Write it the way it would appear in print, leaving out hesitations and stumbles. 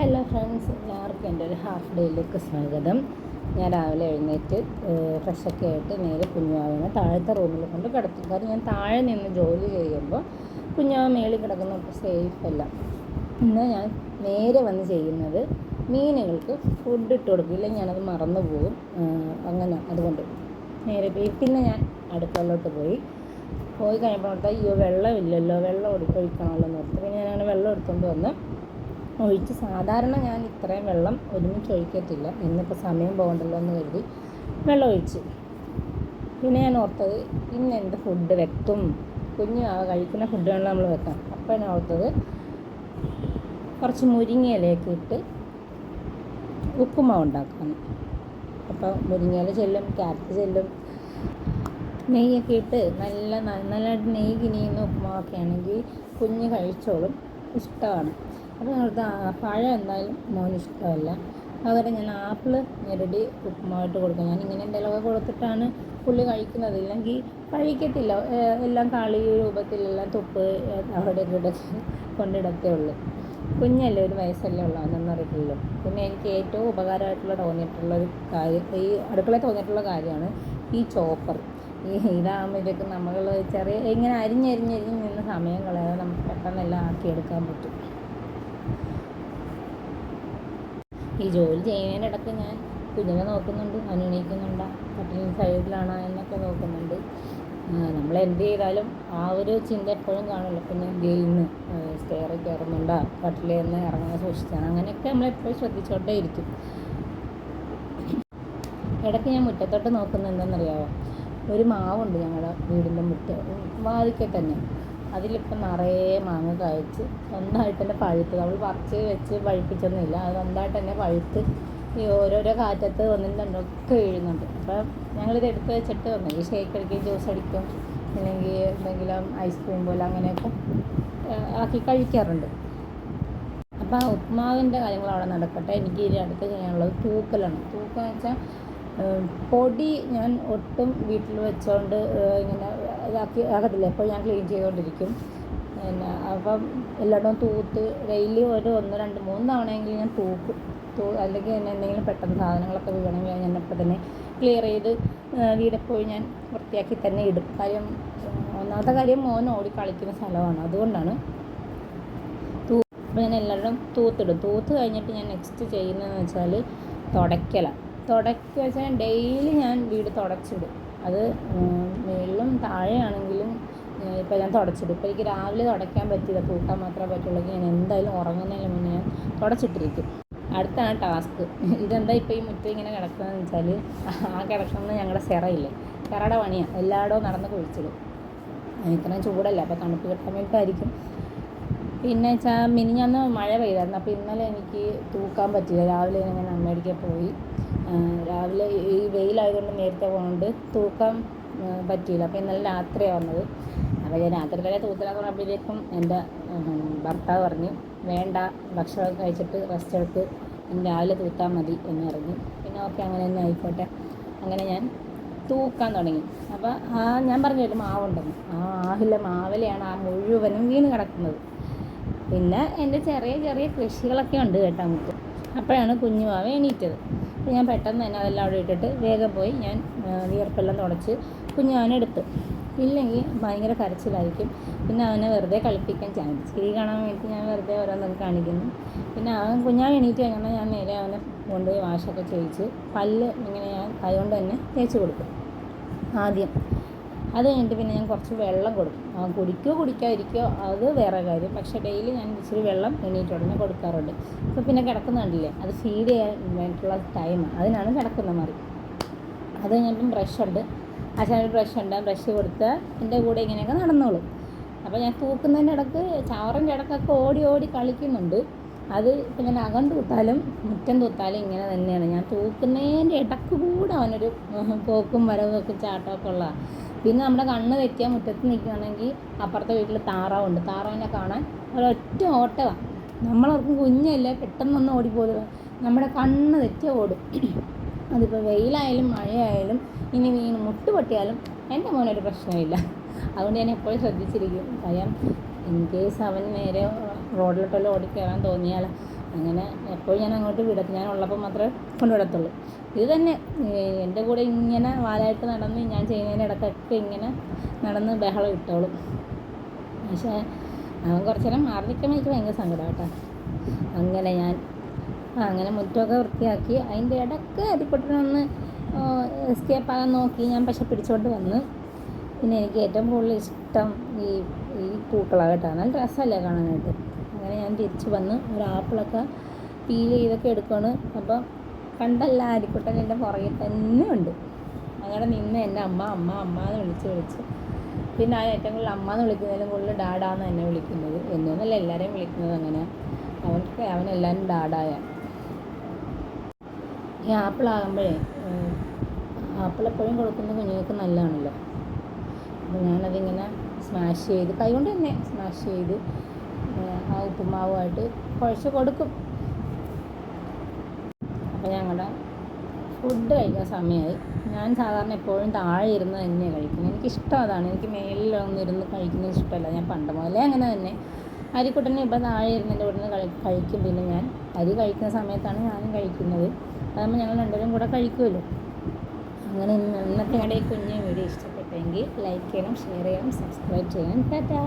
Hello friends, എല്ലാവർക്കും എൻ്റെ ഒരു ഹാഫ് ഡേയിലേക്ക് സ്വാഗതം. ഞാൻ രാവിലെ എഴുന്നേറ്റ് ഫ്രഷൊക്കെ ആയിട്ട് നേരെ കുഞ്ഞാവിനെ താഴത്തെ റൂമിൽ കൊണ്ട് കിടത്തും. കാരണം ഞാൻ താഴെ നിന്ന് ജോലി ചെയ്യുമ്പോൾ കുഞ്ഞാവ് മേളിൽ കിടക്കുന്നപ്പോൾ സേഫല്ല. ഇന്ന് ഞാൻ നേരെ വന്ന് ചെയ്യുന്നത് മീനുകൾക്ക് ഫുഡ് ഇട്ട് കൊടുക്കും, ഇല്ലെങ്കിൽ ഞാനത് മറന്നു പോകും. അങ്ങനെ അതുകൊണ്ട് നേരെ പോയി പിന്നെ ഞാൻ അടുക്കളയിലോട്ട് പോയി കഴിഞ്ഞപ്പോൾ അയ്യോ വെള്ളമില്ലല്ലോ, വെള്ളം ഒഴിക്കണമല്ലോ എന്ന് ഓർത്ത് പിന്നെ ഞാനങ്ങനെ വെള്ളം എടുത്തുകൊണ്ട് വന്ന് ഒഴിച്ച്. സാധാരണ ഞാൻ ഇത്രയും വെള്ളം ഒരുമിച്ച് ഒഴിക്കത്തില്ല, ഇന്നിപ്പോൾ സമയം പോകണ്ടല്ലോ എന്ന് കരുതി വെള്ളം ഒഴിച്ച്. പിന്നെ ഞാൻ ഓർത്തത് ഇന്ന് എന്ത് ഫുഡ് വെക്കും, കുഞ്ഞ് കഴിക്കുന്ന ഫുഡുകൾ നമ്മൾ വെക്കാം. അപ്പോൾ ഞാൻ ഓർത്തത് കുറച്ച് മുരിങ്ങയിലേക്ക് ഇട്ട് ഉപ്പുമാവ് ഉണ്ടാക്കാണ്. അപ്പോൾ മുരിങ്ങയില ചെല്ലും, ക്യാരറ്റ് ചെല്ലും, നെയ്യൊക്കെ ഇട്ട് നല്ലതായിട്ട് നെയ്യ് കിനിയുന്ന ഉപ്പുമാവൊക്കെ ആണെങ്കിൽ കുഞ്ഞ് കഴിച്ചോളും, ഇഷ്ടമാണ്. അപ്പോൾ ഞങ്ങൾക്ക് പഴം എന്തായാലും മോന് ഇഷ്ടമല്ല. പകരം ഞാൻ ആപ്പിൾ ഞെരടി ഉപ്പുമാവിട്ട് കൊടുക്കും. ഞാൻ ഇങ്ങനെ എന്തെങ്കിലുമൊക്കെ കൊടുത്തിട്ടാണ് പുള്ളി കഴിക്കുന്നത്, ഇല്ലെങ്കിൽ കഴിക്കത്തില്ല. എല്ലാം കളി രൂപത്തിലെല്ലാം തുപ്പ് അവിടെ ഇവിടെ കൊണ്ടിടത്തേ ഉള്ളൂ. കുഞ്ഞല്ലേ, ഒരു വയസ്സല്ലേ ഉള്ളൂ, അതൊന്നും അറിയില്ലല്ലോ. പിന്നെ എനിക്ക് ഏറ്റവും ഉപകാരമായിട്ടുള്ള തോന്നിയിട്ടുള്ളൊരു കാര്യം, ഈ അടുക്കളയിൽ തോന്നിയിട്ടുള്ള കാര്യമാണ് ഈ ചോപ്പർ. ഇതാകുമ്പോഴത്തേക്ക് നമ്മൾ ചെറിയ ഇങ്ങനെ അരിഞ്ഞ് നിന്ന് സമയം കളയാതെ നമുക്ക് പെട്ടെന്നെല്ലാം ആക്കിയെടുക്കാൻ പറ്റും. ഈ ജോലി ചെയ്യുന്നതിൻ്റെ ഇടയ്ക്ക് ഞാൻ കുഞ്ഞിനെ നോക്കുന്നുണ്ട്, അനുണീക്കുന്നുണ്ടോ, കട്ടിലിന് സൈഡിലാണോ എന്നൊക്കെ നോക്കുന്നുണ്ട്. നമ്മൾ എന്ത് ചെയ്താലും ആ ഒരു ചിന്ത എപ്പോഴും കാണുമല്ലോ. പിന്നെ ഗെയിന്ന് സ്റ്റെയറിൽ കയറുന്നുണ്ടോ, കട്ടിലിൽ നിന്ന് ഇറങ്ങാൻ സൂക്ഷിച്ചാണ്, അങ്ങനെയൊക്കെ നമ്മളെപ്പോഴും ശ്രദ്ധിച്ചോണ്ടേ ഇരിക്കും. ഇടയ്ക്ക് ഞാൻ മുറ്റത്തോട്ട് നോക്കുന്നത് എന്താണെന്നറിയാമോ, ഒരു മാവുണ്ട് ഞങ്ങളുടെ വീടിൻ്റെ വാതിക്കൽ തന്നെ. അതിലിപ്പം നിറയെ മാങ്ങ കായ്ച്ച് സ്വന്തമായിട്ട് തന്നെ പഴുത്ത്, നമ്മൾ പറിച്ച് വെച്ച് പഴുപ്പിച്ചൊന്നുമില്ല, അത് സ്വന്തമായിട്ട് തന്നെ പഴുത്ത് ഈ ഓരോരോ കാറ്റത്ത് വന്നിട്ടുണ്ടൊക്കെ വീഴുന്നുണ്ട്. അപ്പം ഞങ്ങളിത് എടുത്ത് വെച്ചിട്ട് ഒന്നെങ്കിൽ ഷേക്ക് അടിക്കും, ജ്യൂസ് അടിക്കും, അല്ലെങ്കിൽ എന്തെങ്കിലും ഐസ്ക്രീം പോലെ അങ്ങനെയൊക്കെ ആക്കി കഴിക്കാറുണ്ട്. അപ്പോൾ ആ ഉപ്മാവിൻ്റെ കാര്യങ്ങൾ അവിടെ നടക്കട്ടെ. എനിക്ക് ഇനി അടുത്ത് ചെയ്യാനുള്ളത് തൂക്കലാണ്. തൂക്കമെന്ന് വെച്ചാൽ പൊടി ഞാൻ ഒട്ടും വീട്ടിൽ വെച്ചോണ്ട് ഇങ്ങനെ ആകത്തില്ല, അപ്പോൾ ഞാൻ ക്ലീൻ ചെയ്തുകൊണ്ടിരിക്കും. പിന്നെ അപ്പം എല്ലായിടവും തൂത്ത് ഡെയിലി ഒരു 1, 2, 3 തവണയെങ്കിലും ഞാൻ തൂക്കും. അല്ലെങ്കിൽ തന്നെ എന്തെങ്കിലും പെട്ടെന്ന് സാധനങ്ങളൊക്കെ വീണെങ്കിൽ ഞാൻ അപ്പോൾ തന്നെ ക്ലിയർ ചെയ്ത് വീടെപ്പോഴും ഞാൻ വൃത്തിയാക്കി തന്നെ ഇടും. കാര്യം ഒന്നാമത്തെ കാര്യം മോൻ ഓടി കളിക്കുന്ന സ്ഥലമാണ്, അതുകൊണ്ടാണ്. അപ്പോൾ ഞാൻ എല്ലാവരും തൂത്തിടും. തൂത്ത് കഴിഞ്ഞിട്ട് ഞാൻ നെക്സ്റ്റ് ചെയ്യുന്നതെന്ന് വെച്ചാൽ തുടയ്ക്കലാണ്. തുടയ്ക്കുക വെച്ചാൽ ഡെയിലി ഞാൻ വീട് തുടച്ചിടും. അത് മേളിലും താഴെയാണെങ്കിലും ഇപ്പോൾ ഞാൻ തുടച്ചിടും. ഇപ്പോൾ എനിക്ക് രാവിലെ തുടയ്ക്കാൻ പറ്റില്ല, തൂക്കാൻ മാത്രമേ പറ്റുള്ളൂ. ഞാൻ എന്തായാലും ഉറങ്ങുന്നതിന് മുന്നേ ഞാൻ തുടച്ചിട്ടിരിക്കും. അടുത്താണ് ടാസ്ക്. ഇതെന്താ ഇപ്പോൾ ഈ മുറ്റം ഇങ്ങനെ കിടക്കുന്നതെന്ന് വെച്ചാൽ, ആ കിടക്കുന്നത് ഞങ്ങളുടെ സെറയില്ലേ, സെറയുടെ പണിയാണ്. എല്ലായിടവും നടന്ന് കുഴിച്ചിടും. ഇത്രയും ചൂടല്ല, അപ്പോൾ തണുപ്പ് കിട്ടാൻ വേണ്ടിയിട്ടായിരിക്കും. പിന്നെ വെച്ചാൽ മിനിഞ്ഞാന്ന് മഴ പെയ്തായിരുന്നു, അപ്പോൾ ഇന്നലെ എനിക്ക് തൂക്കാൻ പറ്റില്ല. രാവിലെ ഞാൻ അമ്മയടിക്കാൻ പോയി. രാവിലെ ഈ വെയിലായതുകൊണ്ട് നേരത്തെ പോകുന്നുണ്ട് തൂക്കാൻ പറ്റിയില്ല. അപ്പോൾ ഇന്നലെ രാത്രിയാണ് വന്നത്. അപ്പോൾ ഞാൻ രാത്രി വരെ തൂത്തിലാന്ന് പറഞ്ഞപ്പോഴേക്കും എൻ്റെ ഭർത്താവ് പറഞ്ഞു, വേണ്ട, ഭക്ഷണമൊക്കെ കഴിച്ചിട്ട് റെസ്റ്റ് എടുത്ത് രാവിലെ തൂത്താൽ മതി എന്ന് പറഞ്ഞു. പിന്നെ ഓക്കെ, അങ്ങനെ തന്നെ ആയിക്കോട്ടെ. അങ്ങനെ ഞാൻ തൂക്കാൻ തുടങ്ങി. അപ്പോൾ ഞാൻ പറഞ്ഞു ഒരു മാവുണ്ടെന്ന്, മാവിലെയാണ് ആ മുഴുവനും വീണ് കിടക്കുന്നത്. പിന്നെ എൻ്റെ ചെറിയ കൃഷികളൊക്കെ ഉണ്ട് കേട്ടോ മുറ്റം. അപ്പോഴാണ് കുഞ്ഞുമാവ എണീറ്റത്. അപ്പോൾ ഞാൻ പെട്ടെന്ന് തന്നെ അതെല്ലാം അവിടെ ഇട്ടിട്ട് വേഗം പോയി ഞാൻ വിയർപ്പെല്ലാം തുടച്ച് കുഞ്ഞുമാവനെടുത്ത്. ഇല്ലെങ്കിൽ ഭയങ്കര കരച്ചിലായിരിക്കും. പിന്നെ അവനെ വെറുതെ കളിപ്പിക്കാൻ ചിരി കാണാൻ വേണ്ടി ഞാൻ വെറുതെ ഓരോന്നൊക്കെ കാണിക്കുന്നു. പിന്നെ കുഞ്ഞാവ് എണീറ്റ് കഴിഞ്ഞാൽ ഞാൻ നേരെ അവനെ കൊണ്ടുപോയി വാഷൊക്കെ ചെയ്യിച്ച് പല്ല് ഇങ്ങനെ ഞാൻ കൈകൊണ്ട് തന്നെ തേച്ച് കൊടുക്കും ആദ്യം. അത് കഴിഞ്ഞിട്ട് പിന്നെ ഞാൻ കുറച്ച് വെള്ളം കൊടുക്കും. കുടിക്കാതിരിക്കുകയോ അത് വേറെ കാര്യം, പക്ഷേ ഡെയിലി ഞാൻ ഇച്ചിരി വെള്ളം എണീറ്റ് ഉടനെ കൊടുക്കാറുണ്ട്. ഇപ്പോൾ പിന്നെ കിടക്കുന്ന കണ്ടില്ലേ, അത് ഫീഡ് ചെയ്യാൻ വേണ്ടിയിട്ടുള്ള ടൈമാണ്, അതിനാണ് കിടക്കുന്ന മാറി. അത് കഴിഞ്ഞിട്ടും ബ്രഷുണ്ട്, അച്ഛനൊരു ബ്രഷുണ്ട്. ആ ബ്രഷ് കൊടുത്ത് എൻ്റെ കൂടെ ഇങ്ങനെയൊക്കെ നടന്നോളും. അപ്പോൾ ഞാൻ തൂക്കുന്നതിൻ്റെ ഇടയ്ക്ക് ചവറിൻ്റെ ഇടയ്ക്കൊക്കെ ഓടി കളിക്കുന്നുണ്ട്. അത് ഇപ്പം ഞാൻ അകം തൂത്താലും മുറ്റം തൂത്താലും ഇങ്ങനെ തന്നെയാണ്. ഞാൻ തൂക്കുന്നതിൻ്റെ ഇടയ്ക്ക് കൂടെ അവനൊരു പോക്കും വരവും ഒക്കെ ചാട്ടമൊക്കെ ഉള്ള. പിന്നെ നമ്മുടെ കണ്ണ് തെറ്റിയാൽ മുറ്റത്ത് നിൽക്കുകയാണെങ്കിൽ അപ്പുറത്തെ വീട്ടിൽ താറാവുണ്ട്, താറാവിനെ കാണാൻ ഒരൊറ്റ ഓട്ടമാണ്. നമ്മളവർക്കും കുഞ്ഞല്ലേ, പെട്ടെന്നൊന്നും ഓടിപ്പോലും, നമ്മുടെ കണ്ണ് തെറ്റിയാൽ ഓടും. അതിപ്പോൾ വെയിലായാലും മഴയായാലും ഇനി വീണ് മുട്ട് പൊട്ടിയാലും എൻ്റെ മോനൊരു പ്രശ്നമില്ല. അതുകൊണ്ട് ഞാൻ എപ്പോഴും ശ്രദ്ധിച്ചിരിക്കും. കാര്യം ഇൻ കേസ് അവൻ നേരെ റോഡിലോട്ടെല്ലാം ഓടിക്കയറാൻ തോന്നിയാൽ അങ്ങനെ എപ്പോഴും ഞാൻ അങ്ങോട്ട് ഞാൻ ഉള്ളപ്പോൾ മാത്രമേ കൊണ്ടുവിടത്തുള്ളൂ. ഇത് തന്നെ എൻ്റെ കൂടെ ഇങ്ങനെ വാലായിട്ട് നടന്ന് ഞാൻ ചെയ്യുന്നതിൻ്റെ ഇടയ്ക്കൊക്കെ ഇങ്ങനെ നടന്ന് ബഹളം ഇട്ടോളും. പക്ഷേ അവൻ കുറച്ച് നേരം മാറി നിൽക്കുമ്പോൾ എനിക്ക് ഭയങ്കര സങ്കടം കേട്ടോ. അങ്ങനെ മുറ്റമൊക്കെ വൃത്തിയാക്കി അതിൻ്റെ ഇടയ്ക്ക് അതിക്കുട്ടനൊന്ന് എസ്കേപ്പ് ആകാൻ നോക്കി. ഞാൻ പക്ഷെ പിടിച്ചുകൊണ്ട് വന്ന്. പിന്നെ എനിക്ക് ഏറ്റവും കൂടുതൽ ഇഷ്ടം ഈ പൂക്കളാണ് കേട്ടോ. നല്ല രസമല്ലേ കാണാനായിട്ട്. അങ്ങനെ ഞാൻ തിരിച്ച് വന്ന് ഒരു ആപ്പിളൊക്കെ പീൽ ചെയ്തൊക്കെ എടുക്കുകയാണ്. അപ്പം കണ്ടല്ല അരിക്കുട്ടൻ എൻ്റെ പുറകിൽ തന്നെ ഉണ്ട്. അങ്ങനെ നിന്ന് എൻ്റെ അമ്മ എന്ന് വിളിച്ച് പിന്നെ ആ ഏറ്റവും കൂടുതൽ അമ്മ എന്ന് വിളിക്കുന്നതിലും കൂടുതൽ ഡാഡാന്ന് എന്നെ വിളിക്കുന്നത്. എന്നൊന്നല്ല എല്ലാവരെയും വിളിക്കുന്നത് അങ്ങനെ. അവനെല്ലാവരും ഡാഡായ. ഈ ആപ്പിളാകുമ്പോഴേ ആപ്പിളെപ്പോഴും കൊടുക്കുന്നത് കുഞ്ഞുങ്ങൾക്ക് നല്ലതാണല്ലോ. അപ്പോൾ ഞാനതിങ്ങനെ സ്മാഷ് ചെയ്ത് കൈകൊണ്ട് തന്നെ സ്മാഷ് ചെയ്ത് ആ ഉപ്പുമാവുമായിട്ട് കുഴച്ച് കൊടുക്കും. അപ്പോൾ ഞങ്ങളുടെ ഫുഡ് കഴിക്കാൻ സമയമായി. ഞാൻ സാധാരണ എപ്പോഴും താഴെ ഇരുന്ന് തന്നെയാണ് കഴിക്കുന്നത്. എനിക്കിഷ്ടം അതാണ്. എനിക്ക് മേലിലൊന്നും ഇരുന്ന് കഴിക്കുന്നത് ഇഷ്ടമല്ല. ഞാൻ പണ്ട് മുതലേ അങ്ങനെ തന്നെ. അരിക്കുട്ടനെ ഇപ്പോൾ താഴെ ഇരുന്നതിൻ്റെ കൂടെ നിന്ന് കഴിക്കും. പിന്നെ ഞാൻ അരി കഴിക്കുന്ന സമയത്താണ് ഞാനും കഴിക്കുന്നത്. അതാകുമ്പോൾ ഞങ്ങൾ രണ്ടുപേരും കൂടെ കഴിക്കുമല്ലോ. അങ്ങനെ ഇന്നത്തെ ഞങ്ങളുടെ ഈ കുഞ്ഞു വീഡിയോ ഇഷ്ടപ്പെട്ടെങ്കിൽ ലൈക്ക് ചെയ്യണം, ഷെയർ ചെയ്യണം, സബ്സ്ക്രൈബ് ചെയ്യണം. ടാറ്റാ.